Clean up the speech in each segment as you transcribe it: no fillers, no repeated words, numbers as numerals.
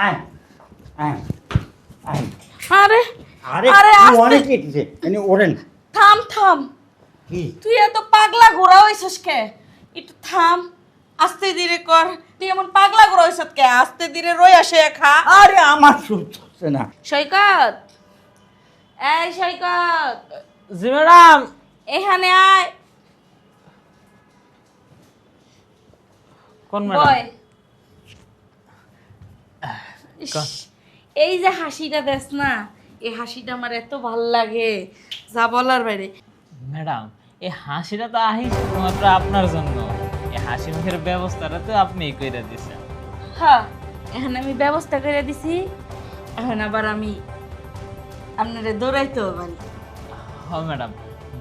আয় আয় আয় আরে আরে আরে আস্তে অনেক কেটেছে এনে ওরেন থাম থাম। কি তুই এত পাগলা ঘোরা হইছিস কে? একটু থাম, আস্তে ধীরে কর। তুই এমন পাগলা ঘোরা হইছিস কে? আস্তে ধীরে রই আসে খা। আরে আমার সহ্য হচ্ছে না সৈকত, এই সৈকত, জি ম্যাডাম। এখানে আয়। কোন ম্যাডাম? বয়। ইস, এই যে হাসিটা দেস না, এই হাসিটা আমার এত ভাল লাগে যা বলার বাইরে। ম্যাডাম, এই হাসিটা তো আহি শুধুমাত্র আপনার জন্য। এই হাসি মুখের ব্যবস্থাটা তো আপনিই কইরা দিছেন। হ্যাঁ, এখন আমি ব্যবস্থা করে দিছি, এখন আবার আমি আপনারে দৌড়াইতে হবে। হ্যাঁ ম্যাডাম,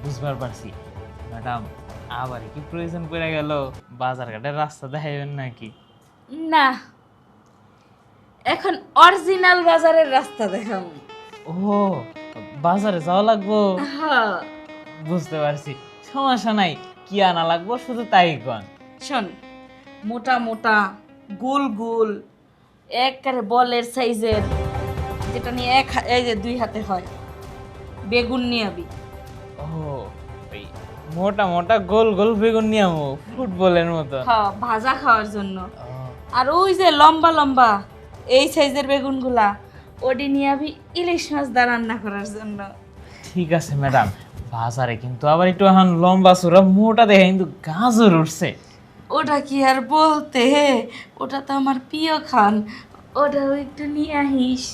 বুঝবার পারছি। ম্যাডাম, আবার কি প্রয়োজন পড়ে গেল? বাজার ঘাটের রাস্তা দেখাইবেন নাকি? না, এখন অরিজিনাল বাজারের রাস্তা দেখাবো। ও, বাজারে যাওয়া লাগবো? হ্যাঁ, বুঝতে পারছি, সমস্যা নাই। কি আনা লাগবো শুধু তাই কন। শোন, মোটা মোটা গোল গোল একবারে বলের সাইজের, যেটা নিয়ে এই যে 2 হাতে হয়, বেগুন নিয়ে আবি। ও, ওই মোটা মোটা গোল গোল বেগুন নিয়ে আমো, ফুটবলের মতো। হ্যাঁ, ভাজা খাওয়ার জন্য। ও, আর ওই যে লম্বা লম্বা এই সাইজের বেগুনগুলা, ওডি নিয়ে আবি ইলিশ মাছ দা রান্না করার জন্য। ঠিক আছে ম্যাডাম। বাজারে কিন্তু আবার একটু এখন লম্বা চূড়া মোটা দেখে কিন্তু গাজর উঠছে। ওটা কি আর বলতে, ওটা তো আমার প্রিয় খান, ওটাও একটু নিয়ে আহিস।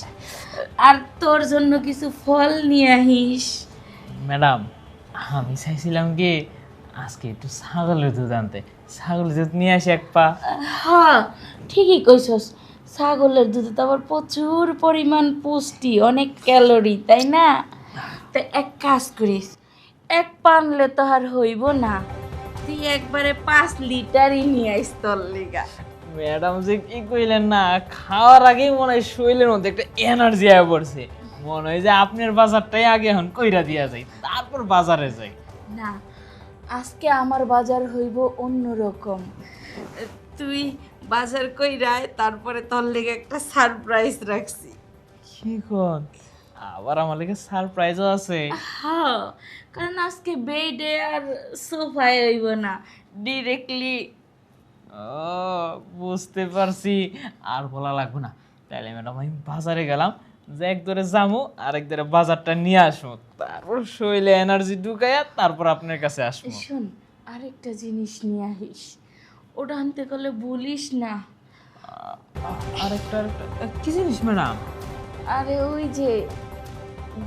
আর তোর জন্য কিছু ফল নিয়ে আহিস। ম্যাডাম, আমি চাইছিলাম কি আজকে একটু ছাগলের দুধ আনতে। ছাগলের দুধ নিয়ে আসি এক পা। হ্যাঁ, ঠিকই কইছস, ছাগলের দুধে তো আবার প্রচুর পরিমাণ পুষ্টি, অনেক ক্যালোরি, তাই না? তো এক কাজ করিস, এক পানলে তো আর হইব না, তুই একবারে 5 লিটারই নিয়ে আইস তোর লিগা। ম্যাডাম যে কি কইলেন না, খাওয়ার আগেই মনে হয় শরীরের মধ্যে একটা এনার্জি আয়া পড়ছে। মনে হয় যে আপনার বাজারটাই আগে এখন কইরা দিয়া যায়, তারপর বাজারে যাই। না, আজকে আমার বাজার হইব অন্যরকম। তুই বাজার কইরায়, তারপরে তোর লেগে একটা সারপ্রাইজ রাখছি। কি কোন? আবার আমার লাগে সারপ্রাইজও আছে? হ্যাঁ, কারণ আজকে বেডে আর সোফায় হইব না, ডিরেক্টলি। ও, বুঝতে পারছি। আর বলা লাগবে না। তাইলে ম্যাডাম আমি বাজারে গেলাম, যে এক ধরে যামু আর এক ধরে বাজারটা নিয়ে আসবো, তারপর শরীরে এনার্জি ঢুকাইয়া তারপর আপনার কাছে আসবো। শোন, আরেকটা জিনিস নিয়ে আহিস, ওটা আনতে গেলে বলিস না। আরেকটা কি জিনিস ম্যাডাম? আরে ওই যে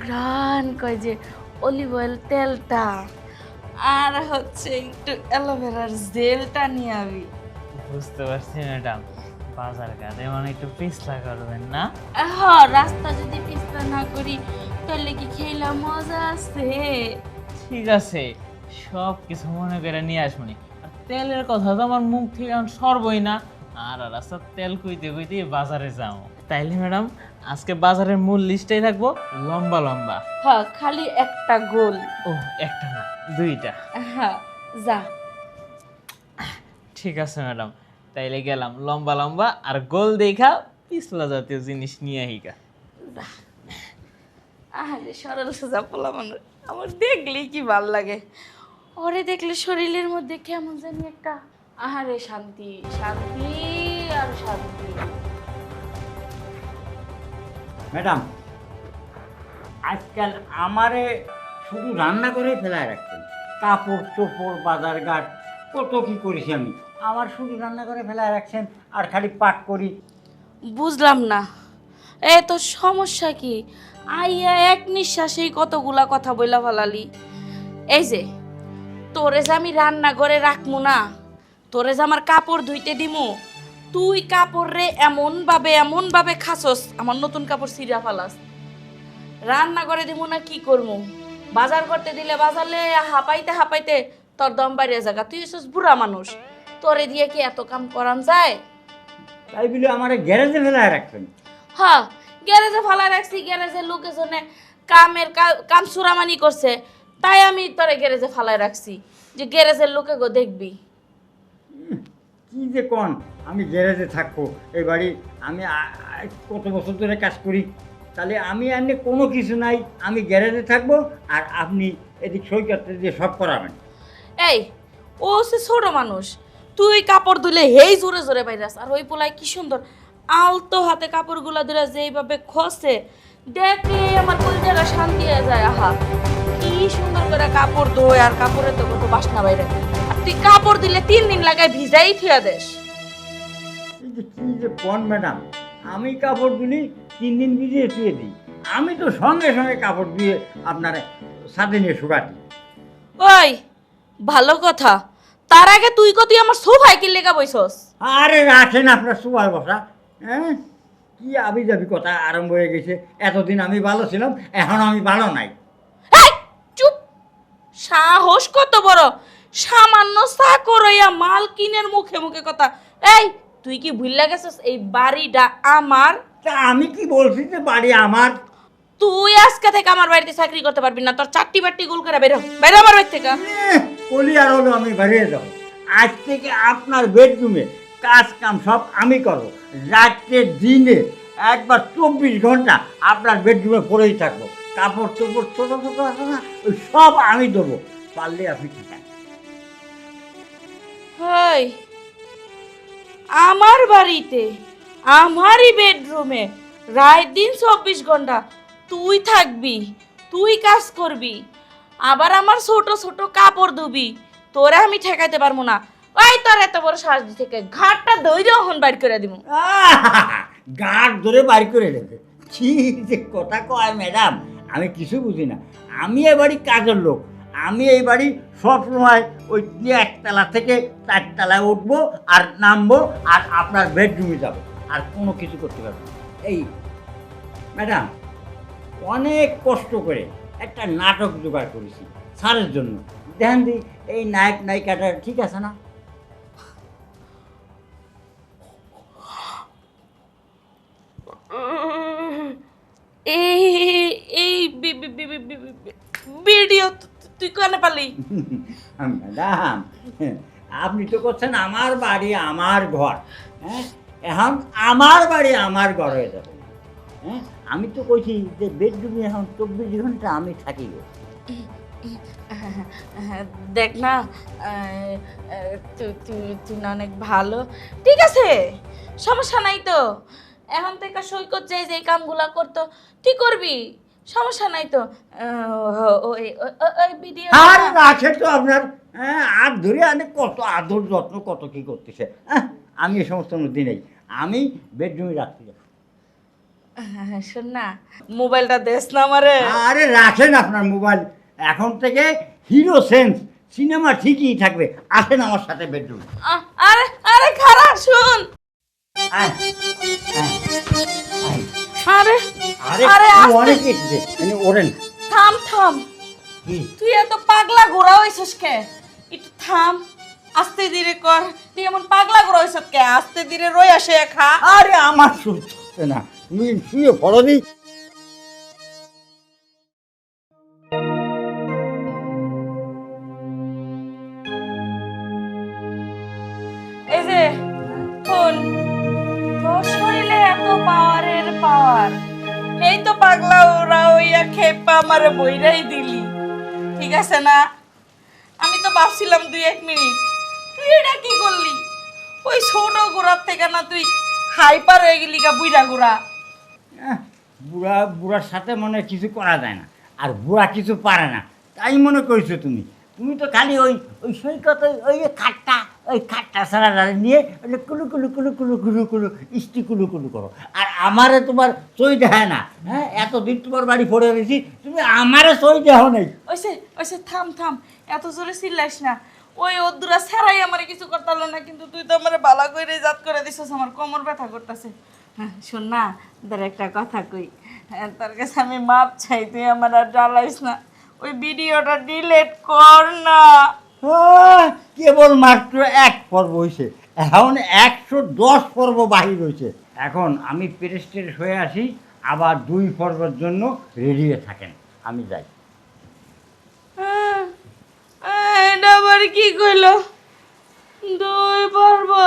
গ্রান কয় যে অলিভ অয়েল তেলটা, আর হচ্ছে একটু অ্যালোভেরার জেলটা নিয়ে আবি। বুঝতে পারছি ম্যাডাম, বাজার ঘাটে মানে একটু পিছলা করবেন না? হ্যাঁ, রাস্তা যদি পিস্তা না করি তাহলে কি খেলা মজা আছে? ঠিক আছে, সব কিছু মনে করে নিয়ে আসবনি। আর তেলের কথা তো আমার মুখ থেকে এখন সরবই না। আর রাস্তার তেল কইতে কইতে বাজারে যাও। তাইলে ম্যাডাম, আজকে বাজারের মূল লিস্টেই থাকবো লম্বা লম্বা। হ্যাঁ, খালি একটা গোল। ও, একটা না, দুইটা। হ্যাঁ, যা। ঠিক আছে ম্যাডাম, তাইলে গেলাম লম্বা লম্বা আর গোল দেখা পিছলা জাতীয় জিনিস নিয়ে আহিকা। আরে সরল সোজা পোলা মানুষ, আমার দেখলেই কি ভাল লাগে। ওরে দেখলে শরীরের মধ্যে কেমন জানি একটা আহারে শান্তি শান্তি আর শান্তি। ম্যাডাম, আজকাল আমারে শুধু রান্না করে ফেলায় রাখছেন। কাপড় চোপড় বাজার ঘাট কত কি করেছি আমি, আমার শুধু রান্না করে ফেলায় রাখছেন আর খালি পাক করি। বুঝলাম না, এ তো সমস্যা কি? আইয়া এক নিঃশ্বাসেই কতগুলা কথা বইলা ফেলালি। এই যে তোরে যে আমি রান্না করে রাখমু না, তোরে যে আমার কাপড় ধুইতে দিমু, তুই কাপড় রে এমন ভাবে খাসস, আমার নতুন কাপড় ছিঁড়া ফালাস। রান্না করে দিমু না কি করমু? বাজার করতে দিলে বাজারে হাঁপাইতে হাঁপাইতে তোর দম বাইরে জায়গা। তুই হচ্ছিস বুড়া মানুষ, তোরে দিয়ে কি এত কাম করান যায়? তাই বলে আমারে গ্যারেজে ফেলায় রাখছেন। হ্যাঁ, গ্যারেজে ফালা রাখছি, গ্যারেজের লোকেজনে কাম সুরামানি করছে, তাই আমি তোরে গ্যারেজে ফালায় রাখছি যে গ্যারেজের লোকে গো দেখবি। কি যে কন, আমি গ্যারেজে থাকবো, এই বাড়ি আমি কত বছর ধরে কাজ করি, তাহলে আমি এনে কোনো কিছু নাই, আমি গ্যারেজে থাকবো আর আপনি এদিক সই করতে দিয়ে সব করাবেন। এই ও সে ছোট মানুষ, তুই কাপড় ধুলে হেই জোরে জোরে বাইরাস, আর ওই পোলায় কি সুন্দর আলতো হাতে কাপড়গুলা ধরে যেইভাবে খসে, দেখে আমার কলিজাটা শান্তি হয়ে যায়। আহা কি সুন্দর করে কাপড় ধোয়, আর কাপড়ে তো কত বাসনা বাইরে। আর তুই কাপড় দিলে 3 দিন লাগায় ভিজাই থুয়া দেস। এই যে কি যে কন ম্যাডাম, আমি কাপড় ধুলি 3 দিন ভিজিয়ে শুয়ে দিই, আমি তো সঙ্গে সঙ্গে কাপড় দিয়ে আপনার ছাদে নিয়ে শুকাতি। ওই ভালো কথা, তার আগে তুই কত আমার সোফায় কি লেগা বইছস? আরে রাখেন আপনার সুবাই বসা, হ্যাঁ কি আবি যাবি কথা আরম্ভ হয়ে গেছে। এতদিন আমি ভালো ছিলাম, এখন আমি ভালো নাই। এই চুপ, সাহস কত বড়, সামান্য চাকর হইয়া মালকিনের মুখে মুখে কথা। এই তুই কি ভুইল্লা গেছস এই বাড়িটা আমার? তা আমি কি বলছি যে বাড়ি আমার? তুই আজকে থেকে আমার বাড়িতে চাকরি করতে পারবি না, তোর চারটি বাট্টি গোল করে বেরো বেরো আমার বাড়ি থেকে। কলি আর হলো আমি বেরিয়ে যাবো, আজ থেকে আপনার বেডরুমে কাজ কাম সব আমি করবো, রাত্রে দিনে একবার 24 ঘন্টা আপনার বেডরুমে পড়েই থাকবো, কাপড় চোপড় ছোটো ছোটো আছে না ওই সব আমি দেবো, পারলে আপনি ঠিকান। হাই, আমার বাড়িতে আমারই বেডরুমে রাত দিন 24 ঘন্টা তুই থাকবি, তুই কাজ করবি, আবার আমার ছোট ছোট কাপড় ধুবি, তোরে আমি ঠেকাইতে পারবো না। ওই তোর এত বড় সাজ থেকে ঘাটটা ধৈর্য হন বাইর করে দিব। গাঁট ধরে বাড়ি করে দেবে, কি যে কথা কয় ম্যাডাম, আমি কিছু বুঝি না। আমি এই বাড়ি কাজের লোক, আমি এই বাড়ি সবসময় ওই 1 তলা থেকে 4 তলায় উঠবো আর নামবো আর আপনার বেডরুমে যাব, আর কোনো কিছু করতে পারবো না। এই ম্যাডাম, অনেক কষ্ট করে একটা নাটক জোগাড় করেছি স্যারের জন্য, দেখেন দি এই নায়ক নায়িকাটা ঠিক আছে না? এই এই ভিডিও তুই কেন পালি? ম্যাডাম, আপনি তো করছেন আমার বাড়ি আমার ঘর, হ্যাঁ এখন আমার বাড়ি আমার ঘর হয়ে যাবে। হ্যাঁ আমি তো কইছি যে বেডরুমে এখন 24 ঘন্টা আমি থাকি গো। দেখ না, তুই না অনেক ভালো, ঠিক আছে সমস্যা নাই তো। এখন থেকে সৈকত যাই যে এই কামগুলা করতো তুই করবি, সমস্যা নাই তো। ওই ভিডিও আর আছে তো আপনার, হ্যাঁ আর ধরে আনে কত আদর যত্ন কত কি করতেছে। আমি এই সমস্ত মধ্যে নেই, আমি বেডরুমে রাখতে যাবো। শোন না, মোবাইলটা দেস না আমারে। আরে রাখেন আপনার মোবাইল, এখন থেকে হিরো সেন্স সিনেমা ঠিকই থাকবে, আসেন আমার সাথে বেডরুমে। আরে আরে খারাপ শোন। আয়, আয়, আয়। আরে আরে আরে অনেক এসেছে, ওরেন থাম থাম, কি তুই এত পাগলা ঘোরা হইছিস কে? একটু থাম, আস্তে ধীরে কর। তুই এমন পাগলা ঘোরা হইছিস কে? আস্তে ধীরে রই আসে খা। আরে আমার সহ্য হচ্ছে না, তুমি শুয়ে পড়ো দি। এই যে শোন, তোর শরীরে এত পাওয়ারের পাওয়ার, এই তো পাগলা ওরা হইয়া খেপা আমারে বইরাই দিলি, ঠিক আছে না? আমি তো ভাবছিলাম 2-1 মিনিট, তুই এটা কি করলি? ওই ছোট গোড়ার থেকে না তুই হাইপার হয়ে গেলি গা, বুইরা গোড়া। বুড়া বুড়ার সাথে মনে হয় কিছু করা যায় না, আর বুড়া কিছু পারে না তাই মনে করছো তুমি। তুমি তো খালি ওই ওই সৈকত ওই খাট্টা ছাড়া নিয়ে ওই কুলু কুলু কুলু কুলু কুলু কুলু ইষ্টি কুলু কুলু করো, আর আমারে তোমার সই দেয় না। হ্যাঁ এতদিন তোমার বাড়ি পড়ে রয়েছি, তুমি আমারে সই দেহ নেই। ওইসে ওইসে থাম থাম, এত জোরে চিল্লাইস না। ওই অদ্দুরা ছাড়াই আমার কিছু করতে হলো না, কিন্তু তুই তো আমার বালা কইরে জাত করে দিছিস, আমার কোমর ব্যথা করতেছে। হ্যাঁ শোন না, তোর একটা কথা কই, তোর কাছে আমি মাপ চাই, তুই আমার আর জ্বালাইস না, ওই ভিডিওটা ডিলিট কর না। কেবল মাত্র 1 পর্ব হয়েছে, এখন 110 পর্ব বাহির হয়েছে। এখন আমি প্রেস্টেড হয়ে আসি, আবার 2 পর্বের জন্য রেডি হয়ে থাকেন, আমি যাই। এটা আবার কি কইলো? দই পারবো